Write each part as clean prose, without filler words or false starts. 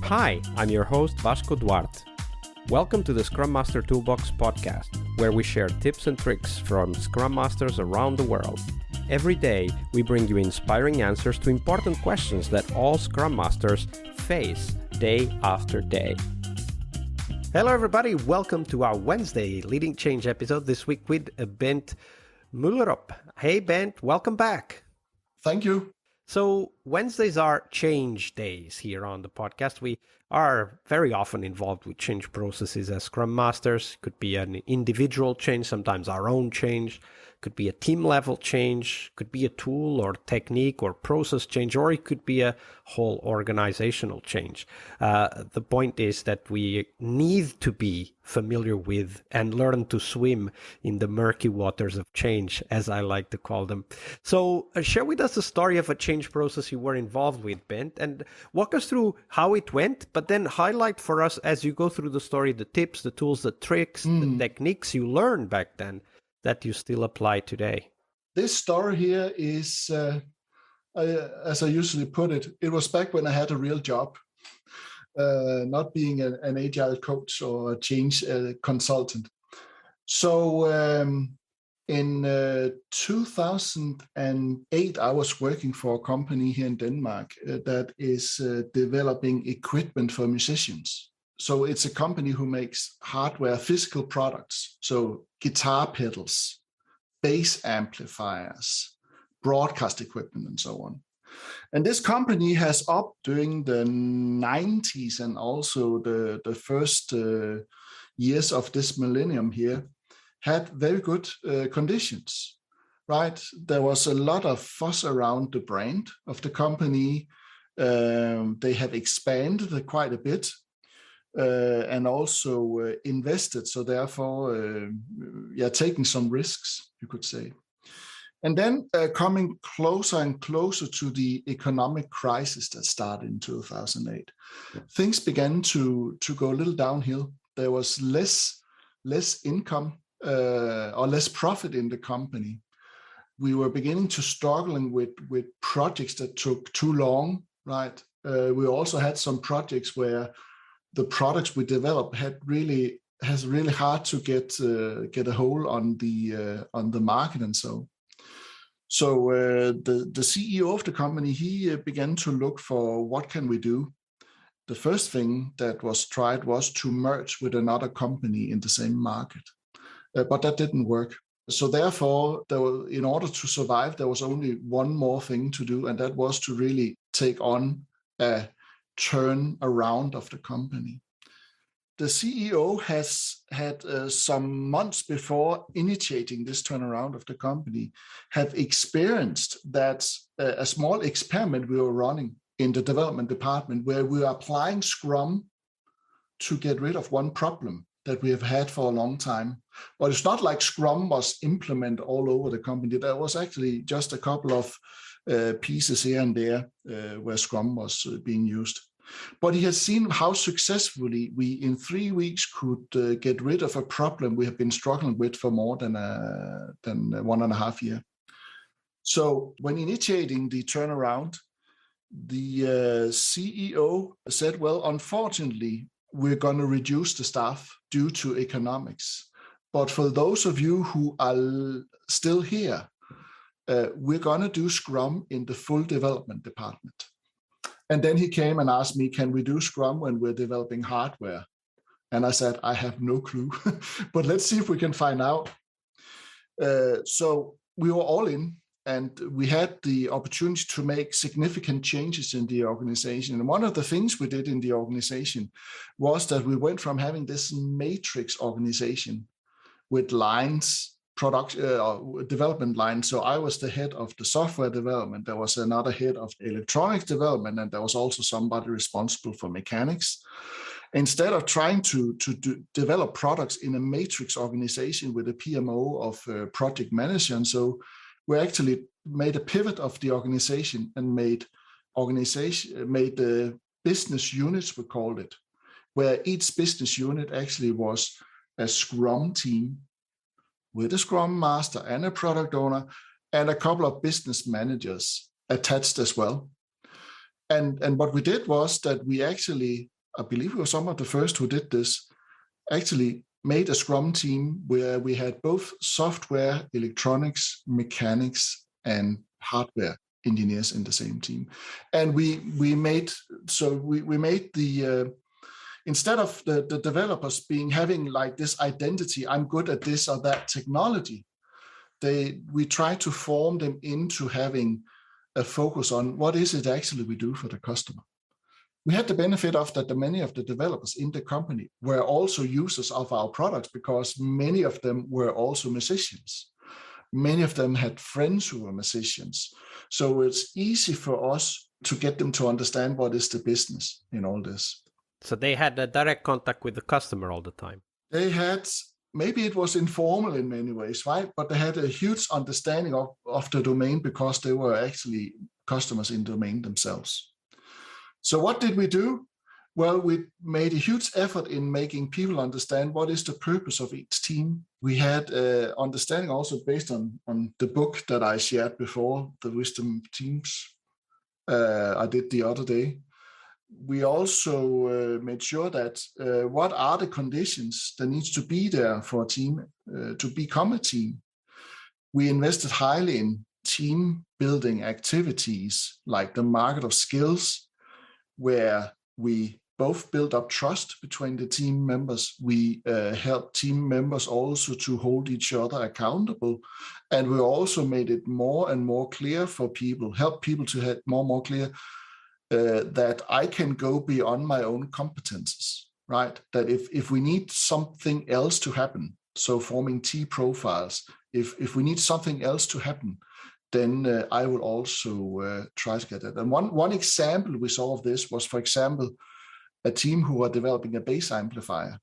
Hi, I'm your host Vasco Duarte. Welcome to the Scrum Master Toolbox podcast, where we share tips and tricks from Scrum Masters around the world. Every day, we bring you inspiring answers to important questions that all Scrum Masters face day after day. Hello everybody, welcome to our Wednesday Leading Change episode this week with Bent Myllerup. Hey Bent, welcome back. Thank you. So Wednesdays are change days here on the podcast. We are very often involved with change processes as Scrum Masters. Could be an individual change, sometimes our own change. Could be a team level change. Could be a tool or technique or process change, or it could be a whole organizational change. The point is that we need to be familiar with and learn to swim in the murky waters of change, as I like to call them. So share with us the story of a change process you were involved with, Bent, and walk us through how it went, but then highlight for us as you go through the story, the tips, the tools, the tricks, the techniques you learned back then that you still apply today. This story here is, as I usually put it, it was back when I had a real job, not being an Agile coach or a change consultant. So in 2008, I was working for a company here in Denmark that is developing equipment for musicians. So it's a company who makes hardware, physical products. So guitar pedals, bass amplifiers, broadcast equipment, and so on. And this company has up during the 90s and also the first years of this millennium here, had very good conditions, right? There was a lot of fuss around the brand of the company. They have expanded quite a bit. And also invested, so therefore, taking some risks, you could say. And then coming closer and closer to the economic crisis that started in 2008, things began to go a little downhill. There was less income or less profit in the company. We were beginning to struggling with projects that took too long, right? We also had some projects where the products we developed has really hard to get a hold on the market and so. So the CEO of the company, he began to look for what can we do. The first thing that was tried was to merge with another company in the same market, but that didn't work. So therefore, in order to survive, there was only one more thing to do, and that was to really take on a turn around of the company. The CEO has had some months before initiating this turnaround of the company, have experienced that a small experiment we were running in the development department where we were applying Scrum to get rid of one problem that we have had for a long time. But it's not like Scrum was implemented all over the company. There was actually just a couple of pieces here and there where Scrum was being used. But he has seen how successfully we in 3 weeks could get rid of a problem we have been struggling with for more than 1.5 years. So when initiating the turnaround, the CEO said, well, unfortunately, we're going to reduce the staff due to economics. But for those of you who are still here, we're going to do Scrum in the full development department. And then he came and asked me, can we do Scrum when we're developing hardware? And I said, I have no clue, but let's see if we can find out. So we were all in, and we had the opportunity to make significant changes in the organization. And one of the things we did in the organization was that we went from having this matrix organization with lines, development line. So I was the head of the software development. There was another head of electronics development, and there was also somebody responsible for mechanics. Instead of trying to develop products in a matrix organization with a PMO of project manager, and so we actually made a pivot of the organization and made business units, we called it, where each business unit actually was a Scrum team with a Scrum Master and a product owner and a couple of business managers attached as well. And what we did was that we actually I believe we were some of the first who did this, actually made a Scrum team where we had both software, electronics, mechanics, and hardware engineers in the same team. And we made the instead of the developers having like this identity, I'm good at this or that technology, we try to form them into having a focus on what is it actually we do for the customer. We had the benefit of that many of the developers in the company were also users of our products, because many of them were also musicians. Many of them had friends who were musicians. So it's easy for us to get them to understand what is the business in all this. So they had a direct contact with the customer all the time. They had, maybe it was informal in many ways, right? But they had a huge understanding of the domain, because they were actually customers in the domain themselves. So what did we do? Well, we made a huge effort in making people understand what is the purpose of each team. We had understanding also based on the book that I shared before, The Wisdom Teams, I did the other day. We also made sure that what are the conditions that needs to be there for a team to become a team. We invested highly in team building activities like the market of skills, where we both build up trust between the team members. We help team members also to hold each other accountable. And we also made it more and more clear for people, help people to have more and more clear that I can go beyond my own competences, right? That if we need something else to happen, so forming T profiles, if we need something else to happen, then I will also try to get that. And one example we saw of this was, for example, a team who were developing a bass amplifier.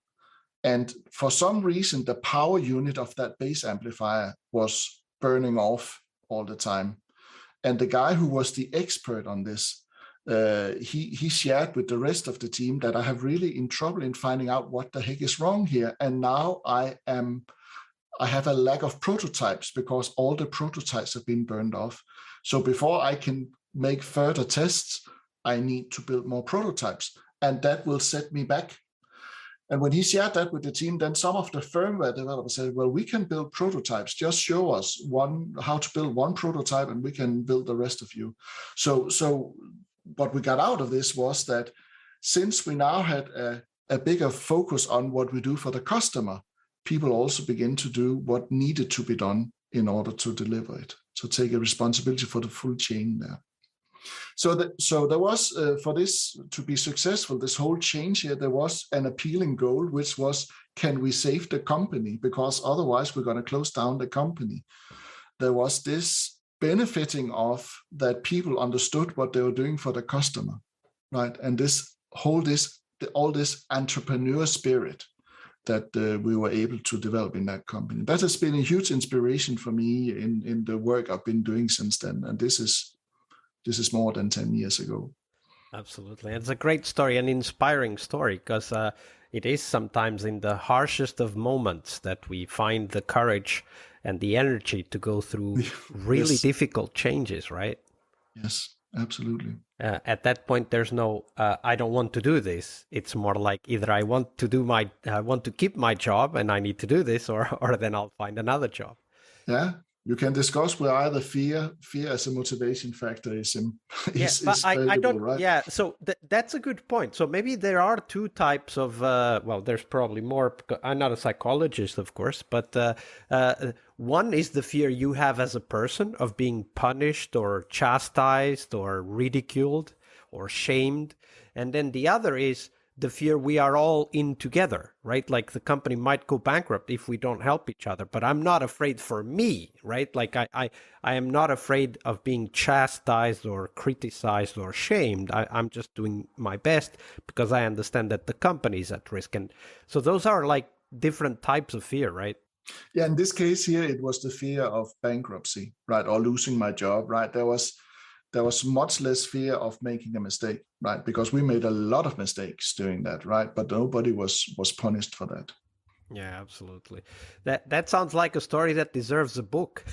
And for some reason, the power unit of that bass amplifier was burning off all the time. And the guy who was the expert on this, he shared with the rest of the team that I have really in trouble in finding out what the heck is wrong here. And now I have a lack of prototypes because all the prototypes have been burned off. So before I can make further tests, I need to build more prototypes, and that will set me back. And when he shared that with the team, then some of the firmware developers said, well, we can build prototypes. Just show us how to build one prototype and we can build the rest of you. So what we got out of this was that since we now had a bigger focus on what we do for the customer, people also begin to do what needed to be done in order to deliver it. So take a responsibility for the full chain there. So there was, for this to be successful, this whole change here, there was an appealing goal, which was, can we save the company? Because otherwise we're going to close down the company. There was this benefiting of that people understood what they were doing for the customer, right? And all this entrepreneur spirit that we were able to develop in that company. That has been a huge inspiration for me in the work I've been doing since then. And this is more than 10 years ago. Absolutely. It's a great story, an inspiring story, because it is sometimes in the harshest of moments that we find the courage and the energy to go through really difficult changes, right? Yes, absolutely. At that point, there's no, I don't want to do this. It's more like either I want to keep my job and I need to do this, or then I'll find another job. Yeah, you can discuss where either fear as a motivation factor is valuable, right? Yeah, so that's a good point. So maybe there are two types of, there's probably more. I'm not a psychologist, of course, but one is the fear you have as a person of being punished or chastised or ridiculed or shamed. And then the other is the fear we are all in together, right? Like the company might go bankrupt if we don't help each other, but I'm not afraid for me, right? Like I am not afraid of being chastised or criticized or shamed. I'm just doing my best because I understand that the company is at risk. And so those are like different types of fear, right? Yeah, in this case here, it was the fear of bankruptcy, right? Or losing my job, right? There was much less fear of making a mistake, right? Because we made a lot of mistakes doing that, right? But nobody was punished for that. Yeah, absolutely. That sounds like a story that deserves a book.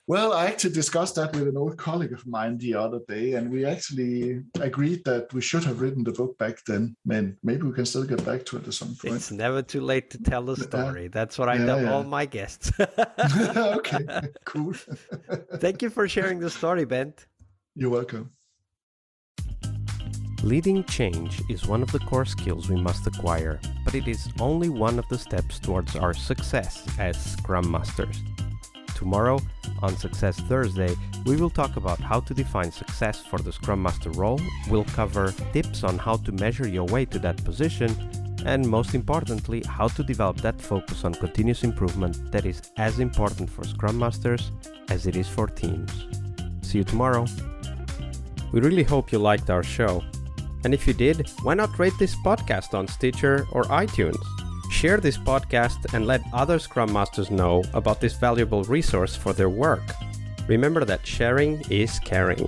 Well, I actually discussed that with an old colleague of mine the other day, and we actually agreed that we should have written the book back then. Man, maybe we can still get back to it at some point. It's never too late to tell the story. That's what I tell all my guests. Okay, cool. Thank you for sharing the story, Bent. You're welcome. Leading change is one of the core skills we must acquire, but it is only one of the steps towards our success as Scrum Masters. Tomorrow, on Success Thursday, we will talk about how to define success for the Scrum Master role, we'll cover tips on how to measure your way to that position, and most importantly, how to develop that focus on continuous improvement that is as important for Scrum Masters as it is for teams. See you tomorrow. We really hope you liked our show. And if you did, why not rate this podcast on Stitcher or iTunes? Share this podcast and let other Scrum Masters know about this valuable resource for their work. Remember that sharing is caring.